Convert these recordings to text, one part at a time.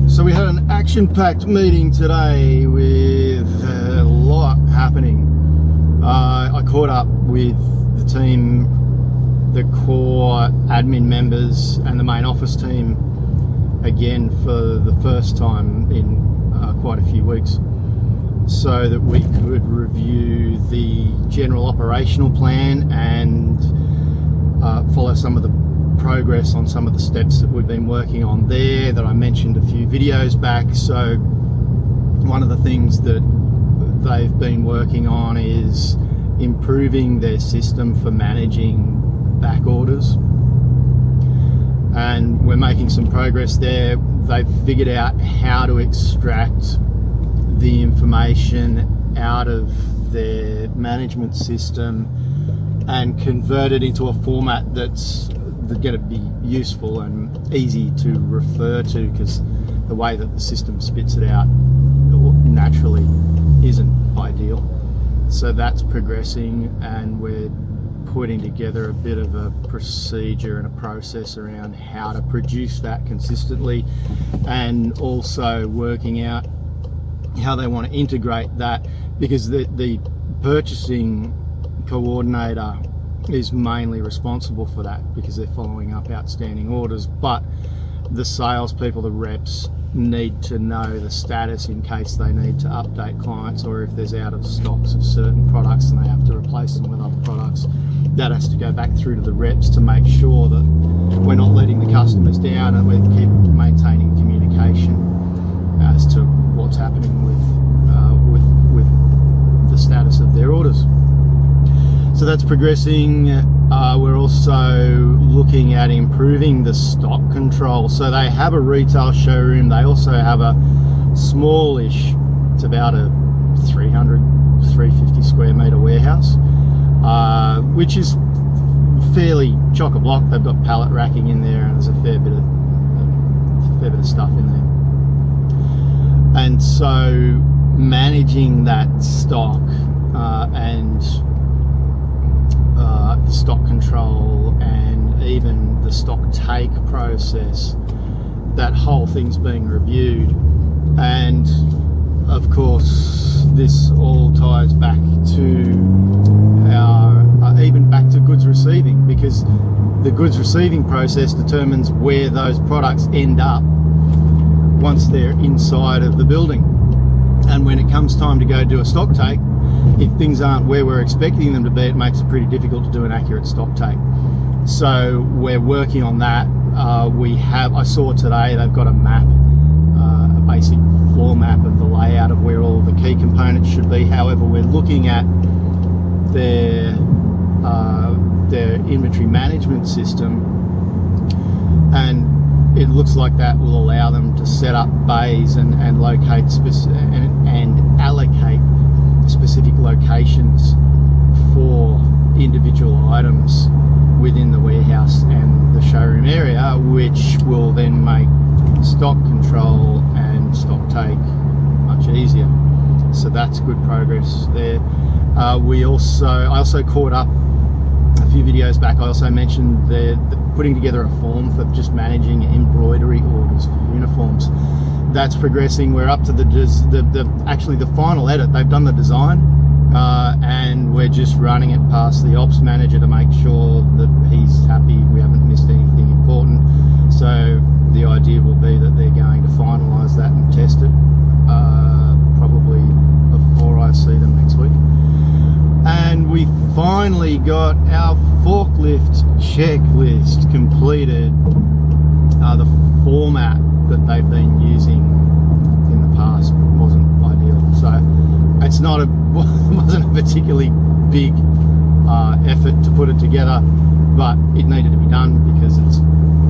So we had an action-packed meeting today with a lot happening. I caught up with the team, the core admin members and the main office team again for the first time in quite a few weeks, so that we could review the general operational plan and follow some of the progress on some of the steps that we've been working on there that I mentioned a few videos back. So one of the things that they've been working on is improving their system for managing back orders, and we're making some progress there. They've figured out how to extract the information out of their management system and convert it into a format that's going to be useful and easy to refer to, because the way that the system spits it out naturally isn't ideal. So that's progressing, and we're putting together a bit of a procedure and a process around how to produce that consistently, and also working out how they want to integrate that, because the purchasing coordinator is mainly responsible for that because they're following up outstanding orders, but the salespeople, the reps, need to know the status in case they need to update clients, or if there's out of stocks of certain products and they have to replace them with other products. That has to go back through to the reps to make sure that we're not letting the customers down, and we keep maintaining communication as to what's happening with the status of their orders. So that's progressing. We're also looking at improving the stock control. So they have a retail showroom. They also have a smallish, it's about a 350 square metre warehouse, which is fairly chock-a-block. They've got pallet racking in there, and there's a fair bit of stuff in there. And so managing that stock and the stock control and even the stock take process, that whole thing's being reviewed. And of course this all ties back to even back to goods receiving, because the goods receiving process determines where those products end up once they're inside of the building. And when it comes time to go do a stock take, if things aren't where we're expecting them to be, it makes it pretty difficult to do an accurate stock take. So we're working on that. I saw today they've got a map, a basic floor map of the layout of where all the key components should be. However, we're looking at their inventory management system, and it looks like that will allow them to set up bays and locate and allocate specific locations for individual items within the warehouse and the showroom area, which will then make stock control and stock take much easier. So that's good progress there. I also caught up a few videos back. I also mentioned the putting together a form for just managing embroidery orders for uniforms. That's progressing. We're up to the final edit. They've done the design, and we're just running it past the ops manager to make sure that he's happy. We haven't missed anything important. So the idea will be that they're going to finalise that and test it probably before I see them next week. And we finally got our forklift checklist completed. The format that they've been using in the past wasn't ideal, so it wasn't a particularly big effort to put it together, but it needed to be done because it's a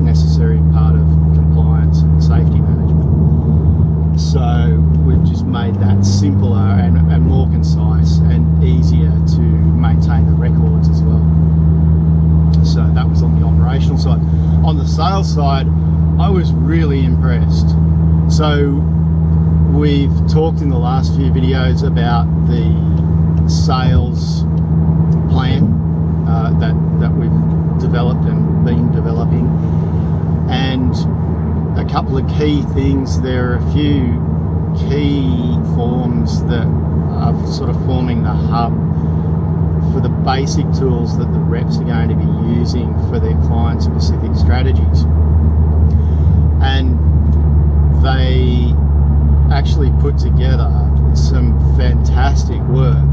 necessary part of compliance and safety management. So we've just made that simpler and more concise and easier to maintain the records as well. So that was on the operational side. On the sales side, I was really impressed. So we've talked in the last few videos about the sales plan couple of key things. There are a few key forms that are sort of forming the hub for the basic tools that the reps are going to be using for their client-specific strategies. And they actually put together some fantastic work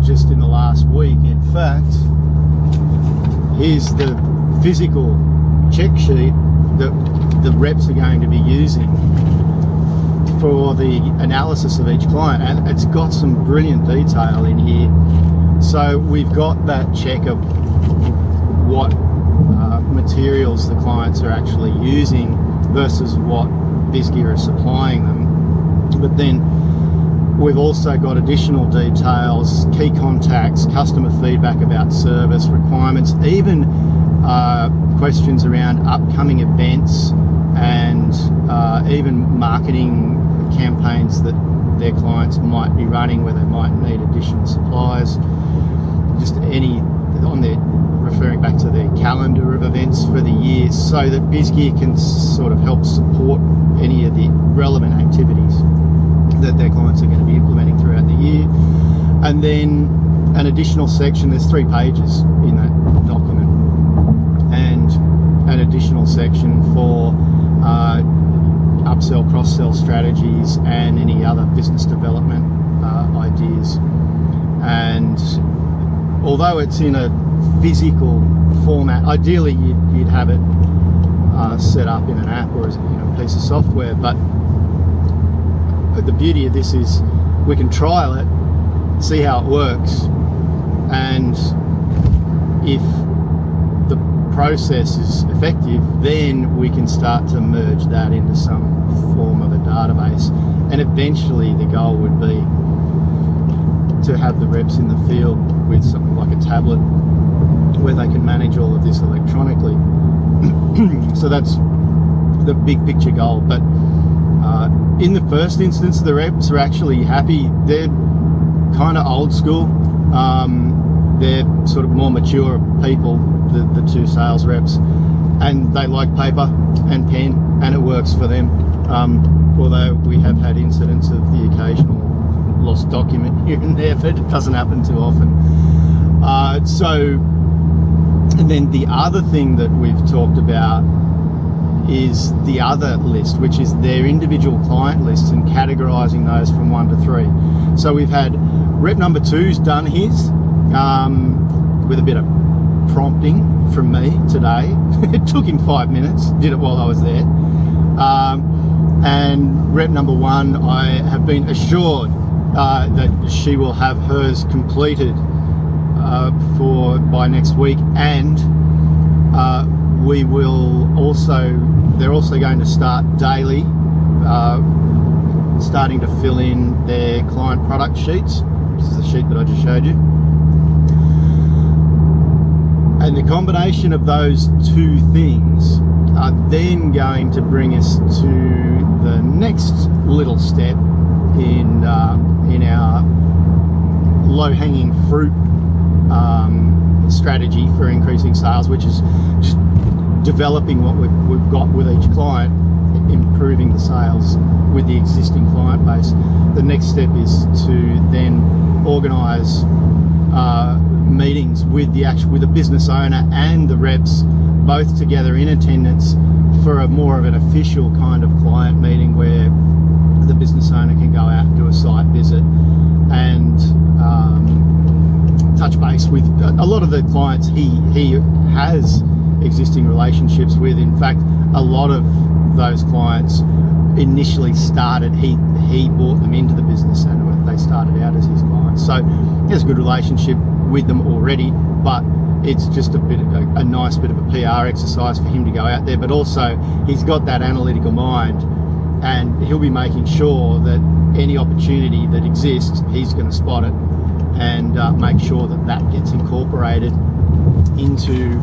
just in the last week. In fact, here's the physical check sheet that the reps are going to be using for the analysis of each client, and it's got some brilliant detail in here. So we've got that check of what materials the clients are actually using versus what BizGear is supplying them. But then we've also got additional details, key contacts, customer feedback about service, requirements, even questions around upcoming events, and even marketing campaigns that their clients might be running where they might need additional supplies. Just any on their referring back to their calendar of events for the year, so that BizGear can sort of help support any of the relevant activities that their clients are going to be implementing throughout the year. And then an additional section, there's 3 pages in that document, and an additional section for upsell, cross-sell strategies and any other business development ideas. And although it's in a physical format, ideally you'd have it set up in an app or as a piece of software, but the beauty of this is we can trial it, see how it works, and if the process is effective, then we can start to merge that into some form of a database. And eventually the goal would be to have the reps in the field with something like a tablet where they can manage all of this electronically. So that's the big picture goal. But in the first instance, the reps are actually happy. They're kind of old school. They're sort of more mature people, the 2 sales reps, and they like paper and pen, and it works for them. Although we have had incidents of the occasional lost document here and there, but it doesn't happen too often. And then the other thing that we've talked about is the other list, which is their individual client lists and categorizing those from 1 to 3. So we've had rep number 2's done his with a bit of prompting from me today. It took him 5 minutes, did it while I was there. And rep number 1, I have been assured that she will have hers completed by next week, and we will also, they're also going to start daily starting to fill in their client product sheets. This is the sheet that I just showed you. And the combination of those 2 things are then going to bring us to the next little step in our low-hanging fruit strategy for increasing sales, which is just developing what we've got with each client, improving the sales with the existing client base. The next step is to then organise meetings with the business owner and the reps both together in attendance for a more of an official kind of client meeting where the business owner can go out and do a site visit and touch base with a lot of the clients he has existing relationships with. In fact, a lot of those clients initially started, he brought them into the business and they started out as his clients. So he has a good relationship with them already, but it's just a nice bit of a PR exercise for him to go out there. But also he's got that analytical mind, and he'll be making sure that any opportunity that exists, he's going to spot it and make sure that that gets incorporated into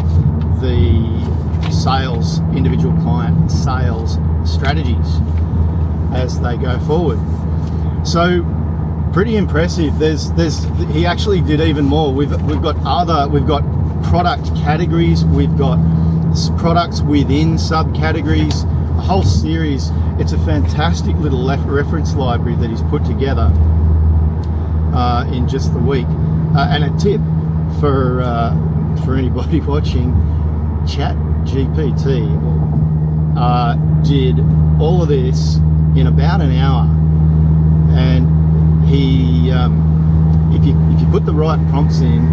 the sales, individual client sales strategies as they go forward. So pretty impressive. He actually did even more. We've got product categories, we've got products within subcategories, the whole series. It's a fantastic little reference library that he's put together in just the week. And a tip for anybody watching, ChatGPT did all of this in about an hour, and he if you put the right prompts in,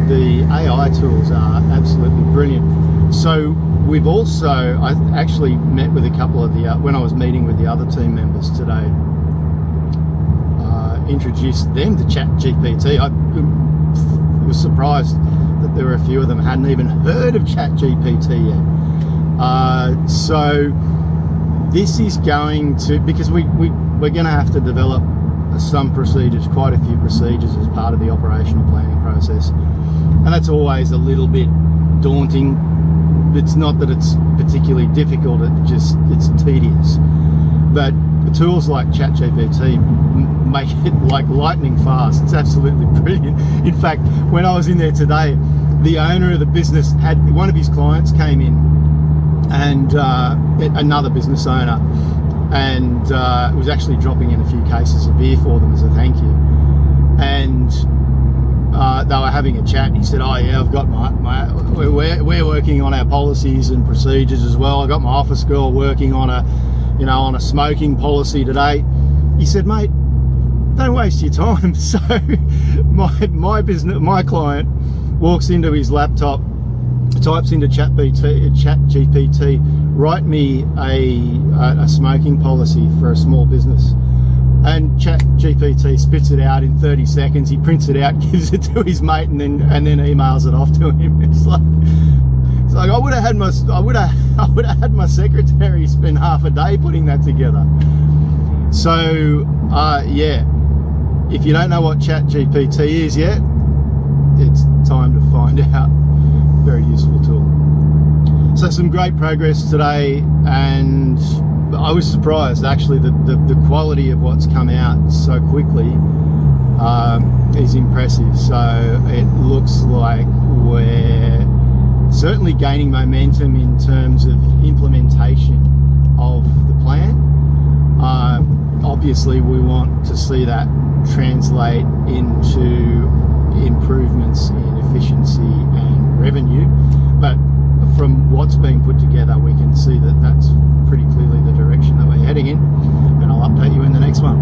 the AI tools are absolutely brilliant. So we've also, I actually met with a couple of when I was meeting with the other team members today, introduced them to ChatGPT. I was surprised that there were a few of them hadn't even heard of ChatGPT yet. So this is going to, because we're going to have to develop some procedures, quite a few procedures as part of the operational planning process, and that's always a little bit daunting. It's not that it's particularly difficult, it's tedious, but the tools like ChatGPT make it like lightning fast. It's absolutely brilliant. In fact, when I was in there today, the owner of the business had one of his clients came in, and another business owner, and was actually dropping in a few cases of beer for them as a thank you. And they were having a chat, and he said, "Oh yeah, I've got we're working on our policies and procedures as well. I got my office girl working on a smoking policy today." He said, "Mate, don't waste your time." So my client walks into his laptop, types into ChatGPT, write me a smoking policy for a small business, and ChatGPT spits it out in 30 seconds. He prints it out, gives it to his mate, and then emails it off to him. It's like I would have had my secretary spend half a day putting that together. So yeah, if you don't know what ChatGPT is yet, it's time to find out. Very useful tool. So some great progress today, and I was surprised actually that the quality of what's come out so quickly is impressive. So it looks like we're certainly gaining momentum in terms of implementation of the plan. Obviously we want to see that translate into improvements in efficiency and revenue, but from what's being put together we can see that that's pretty clearly the direction that we're heading in, and I'll update you in the next one.